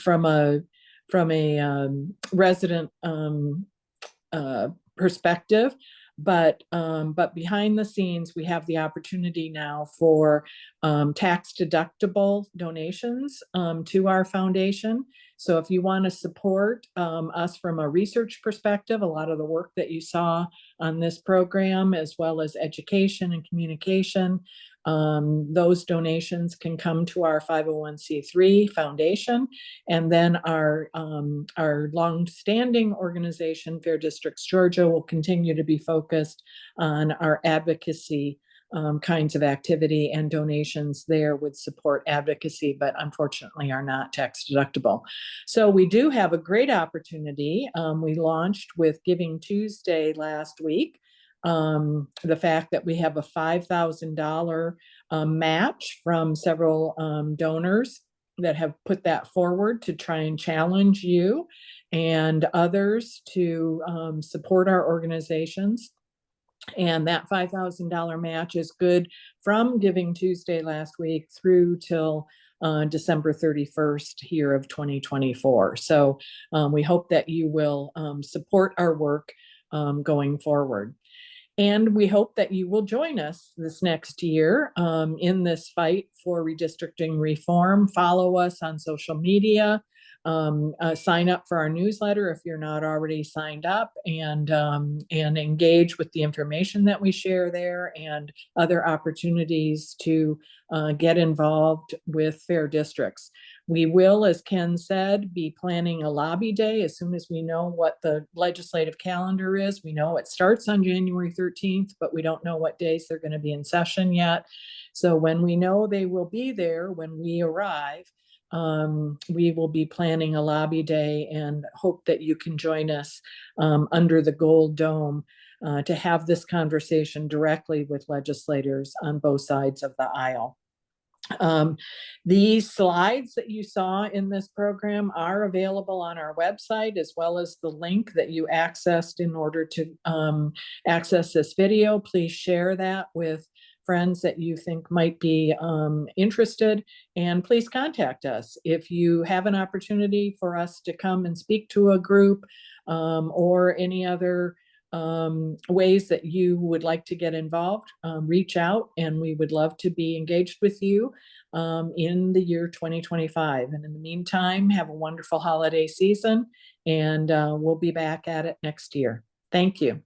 from a resident perspective. But behind the scenes, we have the opportunity now for tax deductible donations to our foundation. So if you want to support us from a research perspective, a lot of the work that you saw on this program, as well as education and communication, those donations can come to our 501c3 foundation. And then our longstanding organization, Fair Districts Georgia, will continue to be focused on our advocacy kinds of activity, and donations there would support advocacy, but unfortunately are not tax deductible. So we do have a great opportunity. We launched with Giving Tuesday last week. The fact that we have a $5,000 match from several donors that have put that forward to try and challenge you and others to support our organizations. And that $5,000 match is good from Giving Tuesday last week through till December 31st here of 2024. So we hope that you will support our work going forward. And we hope that you will join us this next year in this fight for redistricting reform. Follow us on social media. Sign up for our newsletter if you're not already signed up, and engage with the information that we share there and other opportunities to get involved with Fair Districts. We will, as Ken said, be planning a lobby day as soon as we know what the legislative calendar is. We know it starts on January 13th, but we don't know what days they're going to be in session yet. So when we know they will be there, when we arrive, we will be planning a lobby day and hope that you can join us under the Gold Dome to have this conversation directly with legislators on both sides of the aisle. These slides that you saw in this program are available on our website, as well as the link that you accessed in order to access this video. Please share that with friends that you think might be interested, and please contact us if you have an opportunity for us to come and speak to a group or any other ways that you would like to get involved. Reach out, and we would love to be engaged with you in the year 2025. And in the meantime, have a wonderful holiday season, and we'll be back at it next year. Thank you.